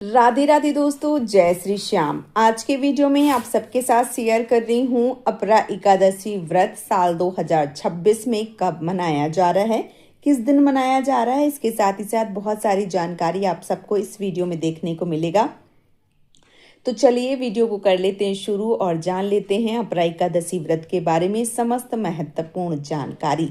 राधे राधे दोस्तों, जय श्री श्याम। आज के वीडियो में आप सबके साथ शेयर कर रही हूँ अपरा एकादशी व्रत साल 2026 में कब मनाया जा रहा है, किस दिन मनाया जा रहा है। इसके साथ ही साथ बहुत सारी जानकारी आप सबको इस वीडियो में देखने को मिलेगा। तो चलिए वीडियो को कर लेते हैं शुरू और जान लेते हैं अपरा एकादशी व्रत के बारे में समस्त महत्वपूर्ण जानकारी।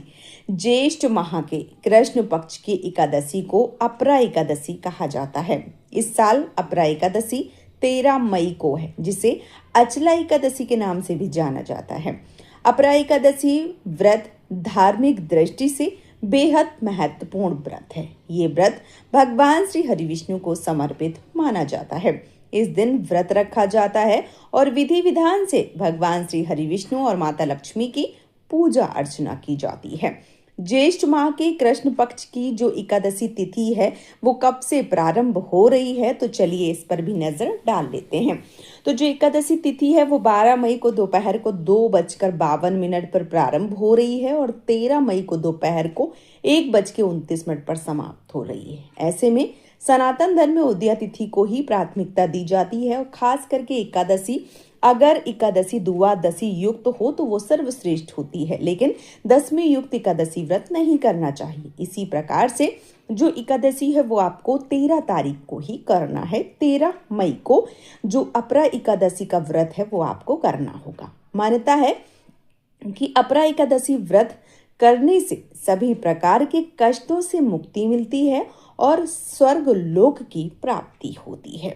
ज्येष्ठ माह के कृष्ण पक्ष की एकादशी को अपरा एकादशी कहा जाता है। इस साल अपरा एकादशी 13 मई को है, जिसे अचला एकादशी के नाम से भी जाना जाता है। अपरा एकादशी व्रत धार्मिक दृष्टि से बेहद महत्वपूर्ण व्रत है। ये व्रत भगवान श्री हरिविष्णु को समर्पित माना जाता है। इस दिन व्रत रखा जाता है और विधि विधान से भगवान श्री हरिविष्णु और माता लक्ष्मी की पूजा अर्चना की जाती है। ज्येष्ठ माह के कृष्ण पक्ष की जो एकादशी तिथि है वो कब से प्रारंभ हो रही है, तो चलिए इस पर भी नजर डाल लेते हैं। तो जो एकादशी तिथि है वो 12 मई को दोपहर को 2:52 पर प्रारंभ हो रही है और 13 मई को दोपहर को 1:29 पर समाप्त हो रही है। ऐसे में सनातन धर्म में उदया तिथि को ही प्राथमिकता दी जाती है और खास करके एकादशी, अगर एकादशी द्वादशी युक्त हो तो वो सर्वश्रेष्ठ होती है, लेकिन दशमी युक्त एकादशी व्रत नहीं करना चाहिए। इसी प्रकार से जो एकादशी है वो आपको 13 तारीख को ही करना है। 13 मई को जो अपरा एकादशी का व्रत है वो आपको करना होगा। मान्यता है कि अपरा एकादशी व्रत करने से सभी प्रकार के कष्टों से मुक्ति मिलती है और स्वर्ग लोक की प्राप्ति होती है।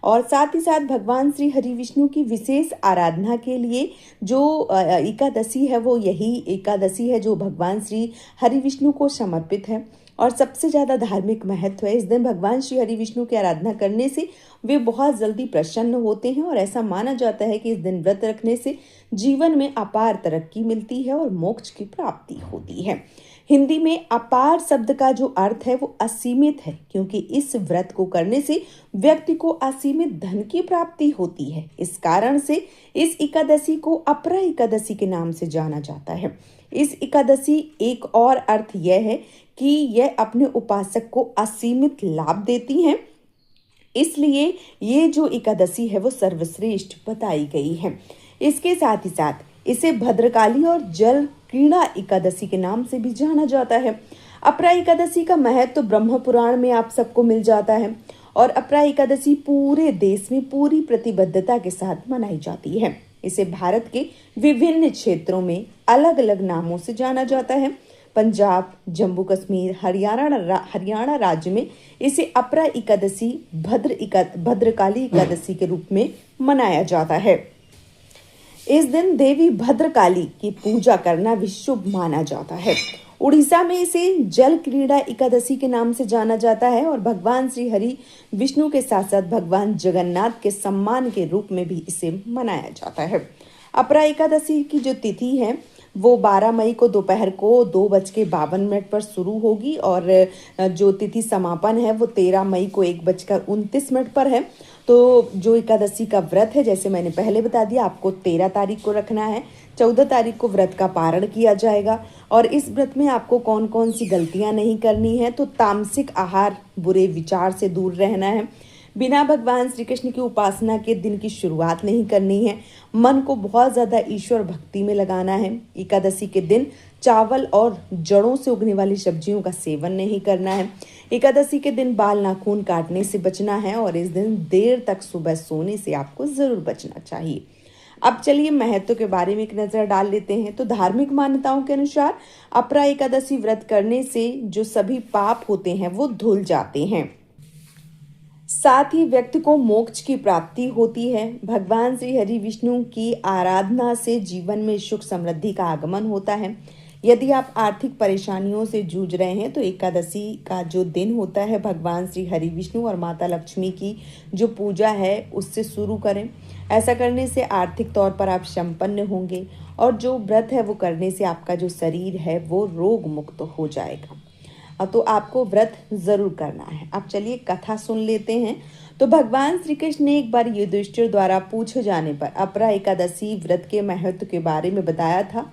और साथ ही साथ भगवान श्री हरि विष्णु की विशेष आराधना के लिए जो एकादशी है वो यही एकादशी है जो भगवान श्री हरि विष्णु को समर्पित है और सबसे ज़्यादा धार्मिक महत्व है। इस दिन भगवान श्री हरि विष्णु की आराधना करने से वे बहुत जल्दी प्रसन्न होते हैं और ऐसा माना जाता है कि इस दिन व्रत रखने से जीवन में अपार तरक्की मिलती है और मोक्ष की प्राप्ति होती है। हिंदी में अपार शब्द का जो अर्थ है वो असीमित है, क्योंकि इस व्रत को करने से व्यक्ति को असीमित धन की प्राप्ति होती है। इस कारण से इस एकादशी को अपरा एकादशी के नाम से जाना जाता है। इस एकादशी एक और अर्थ यह है कि यह अपने उपासक को असीमित लाभ देती है, इसलिए ये जो एकादशी है वो सर्वश्रेष्ठ बताई गई है। इसके साथ ही साथ इसे भद्रकाली और जल क्रीड़ा एकादशी के नाम से भी जाना जाता है। अपरा एकादशी का महत्व तो ब्रह्म पुराण में आप सबको मिल जाता है और अपरा एकादशी पूरे देश में पूरी प्रतिबद्धता के साथ मनाई जाती है। इसे भारत के विभिन्न क्षेत्रों में अलग अलग नामों से जाना जाता है। पंजाब, जम्मू कश्मीर, हरियाणा राज्य में इसे अपरा एकादशी भद्रकाली एकादशी के रूप में मनाया जाता है। इस दिन देवी भद्रकाली की पूजा करना भी शुभ माना जाता है। उड़ीसा में इसे जल क्रीड़ा एकादशी के नाम से जाना जाता है और भगवान श्री हरि विष्णु के साथ साथ भगवान जगन्नाथ के सम्मान के रूप में भी इसे मनाया जाता है। अपरा एकादशी की जो तिथि है वो 12 मई को दोपहर को 2:52 पर शुरू होगी और जो तिथि समापन है वो 13 मई को 1:29 पर है। तो जो एकादशी का व्रत है, जैसे मैंने पहले बता दिया, आपको 13 तारीख को रखना है। 14 तारीख को व्रत का पारण किया जाएगा और इस व्रत में आपको कौन कौन सी गलतियां नहीं करनी है, तो तामसिक आहार, बुरे विचार से दूर रहना है, बिना भगवान श्री कृष्ण की उपासना के दिन की शुरुआत नहीं करनी है, मन को बहुत ज़्यादा ईश्वर भक्ति में लगाना है। एकादशी के दिन चावल और जड़ों से उगने वाली सब्जियों का सेवन नहीं करना है। एकादशी के दिन बाल नाखून काटने से बचना है और इस दिन देर तक सुबह सोने से आपको ज़रूर बचना चाहिए। अब चलिए महत्व के बारे में एक नज़र डाल लेते हैं। तो धार्मिक मान्यताओं के अनुसार अपरा एकादशी व्रत करने से जो सभी पाप होते हैं वो धुल जाते हैं, साथ ही व्यक्ति को मोक्ष की प्राप्ति होती है। भगवान श्री हरि विष्णु की आराधना से जीवन में सुख समृद्धि का आगमन होता है। यदि आप आर्थिक परेशानियों से जूझ रहे हैं तो एकादशी का जो दिन होता है भगवान श्री हरि विष्णु और माता लक्ष्मी की जो पूजा है उससे शुरू करें। ऐसा करने से आर्थिक तौर पर आप संपन्न होंगे और जो व्रत है वो करने से आपका जो शरीर है वो रोग मुक्त हो जाएगा। तो आपको व्रत जरूर करना है। अब चलिए कथा सुन लेते हैं। तो भगवान श्री कृष्ण ने एक बार युधिष्ठिर द्वारा पूछे जाने पर अपरा एकादशी व्रत के महत्व के बारे में बताया था।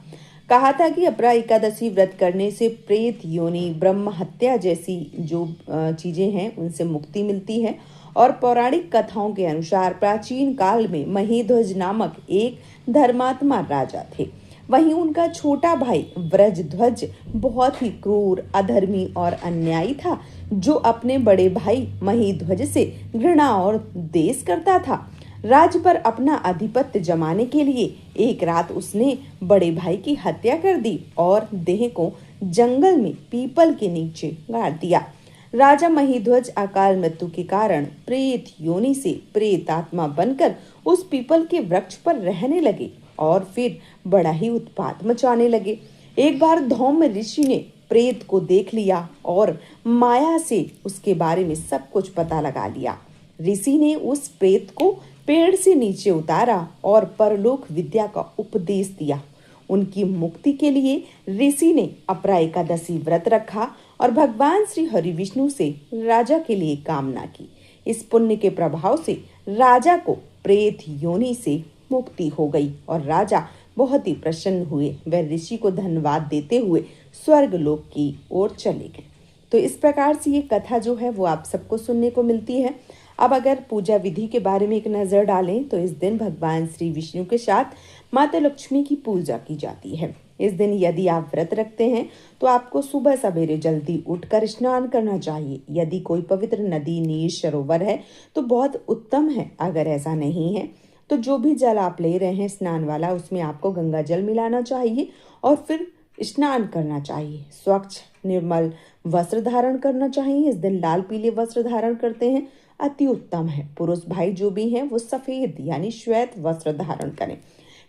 कहा था कि अपरा एकादशी व्रत करने से प्रेत योनि, ब्रह्म हत्या जैसी जो चीजें हैं उनसे मुक्ति मिलती है और पौराणिक कथाओं के अनुसार प्राचीन काल में महीध्वज नामक एक धर्मात्मा राजा थे। वहीं उनका छोटा भाई व्रजध्वज बहुत ही क्रूर, अधर्मी और अन्यायी था, जो अपने बड़े भाई महीध्वज से घृणा और द्वेष करता था। राज्य पर अपना आधिपत्य जमाने के लिए एक रात उसने बड़े भाई की हत्या कर दी और देह को जंगल में पीपल के नीचे गाड़ दिया। राजा महीध्वज अकाल मृत्यु के कारण प्रेत योनि से प्रेत आत्मा बनकर उस पीपल के वृक्ष पर रहने लगे और फिर बड़ा ही उत्पात मचाने लगे। एक बार धौम्य ऋषि ने प्रेत को देख लिया और माया से उसके बारे में सब कुछ पता लगा लिया। ऋषि ने उस प्रेत को पेड़ से नीचे उतारा और परलोक विद्या का उपदेश दिया। उनकी मुक्ति के लिए ऋषि ने अपरा एकादशी व्रत रखा और भगवान श्री हरि विष्णु से राजा के लिए कामना की। इस पुण्य के प्रभाव से राजा को प्रेत योनि से मुक्ति हो गई और राजा बहुत ही प्रसन्न हुए। वह ऋषि को धन्यवाद देते हुए स्वर्ग लोक की ओर चले गए। तो इस प्रकार से ये कथा जो है वो आप सबको सुनने को मिलती है। अब अगर पूजा विधि के बारे में एक नजर डालें तो इस दिन भगवान श्री विष्णु के साथ माता लक्ष्मी की पूजा की जाती है। इस दिन यदि आप व्रत रखते हैं तो आपको सुबह सवेरे जल्दी उठकर स्नान करना चाहिए। यदि कोई पवित्र नदी, नीर, सरोवर है तो बहुत उत्तम है। अगर ऐसा नहीं है तो जो भी जल आप ले रहे हैं स्नान वाला, उसमें आपको गंगा जल मिलाना चाहिए और फिर स्नान करना चाहिए। स्वच्छ निर्मल वस्त्र धारण करना चाहिए। इस दिन लाल पीले वस्त्र धारण करते हैं अति उत्तम है। पुरुष भाई जो भी हैं वो सफेद यानी श्वेत वस्त्र धारण करें।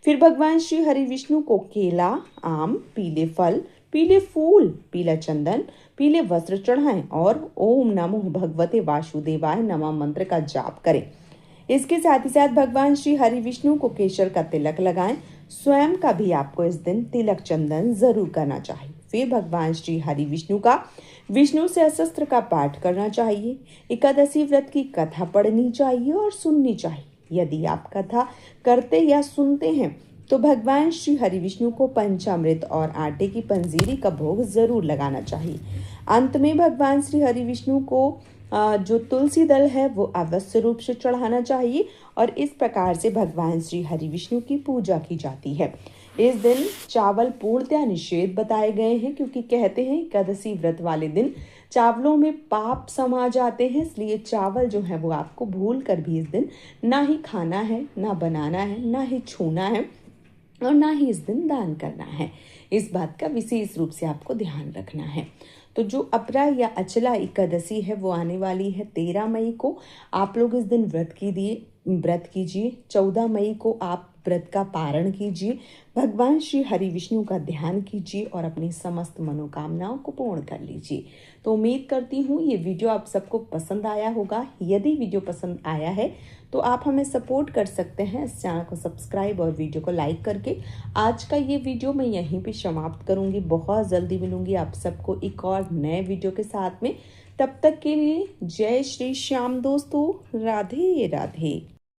फिर भगवान श्री हरि विष्णु को केला, आम, पीले फल, पीले फूल, पीला चंदन, पीले वस्त्र चढ़ाएं और ओम नमो भगवते वासुदेवाय नमः मंत्र का जाप करें। इसके साथ ही साथ भगवान श्री हरि विष्णु को केसर का तिलक लगाएं। स्वयं का भी आपको इस दिन तिलक चंदन जरूर करना चाहिए। फिर भगवान श्री हरि विष्णु का विष्णु सहस्त्र का पाठ करना चाहिए। एकादशी व्रत की कथा पढ़नी चाहिए और सुननी चाहिए। यदि आप कथा करते या सुनते हैं तो भगवान श्री हरि विष्णु को पंचामृत और आटे की पंजीरी का भोग जरूर लगाना चाहिए। अंत में भगवान श्री हरि विष्णु को जो तुलसी दल है वो अवश्य रूप से चढ़ाना चाहिए और इस प्रकार से भगवान श्री हरि विष्णु की पूजा की जाती है। इस दिन चावल पूर्णतया निषेध बताए गए हैं, क्योंकि कहते हैं एकादशी व्रत वाले दिन चावलों में पाप समा जाते हैं, इसलिए चावल जो है वो आपको भूल कर भी इस दिन ना ही खाना है, ना बनाना है, ना ही छूना है और ना ही इस दिन दान करना है। इस बात का विशेष रूप से आपको ध्यान रखना है। तो जो अपरा या अचला एकादशी है वो आने वाली है 13 मई को। आप लोग इस दिन व्रत कीजिए। 14 मई को आप व्रत का पारण कीजिए, भगवान श्री हरि विष्णु का ध्यान कीजिए और अपनी समस्त मनोकामनाओं को पूर्ण कर लीजिए। तो उम्मीद करती हूँ ये वीडियो आप सबको पसंद आया होगा। यदि वीडियो पसंद आया है तो आप हमें सपोर्ट कर सकते हैं इस चैनल को सब्सक्राइब और वीडियो को लाइक करके। आज का ये वीडियो मैं यहीं पे समाप्त करूँगी। बहुत जल्दी मिलूंगी आप सबको एक और नए वीडियो के साथ में। तब तक के लिए जय श्री श्याम दोस्तों। राधे राधे।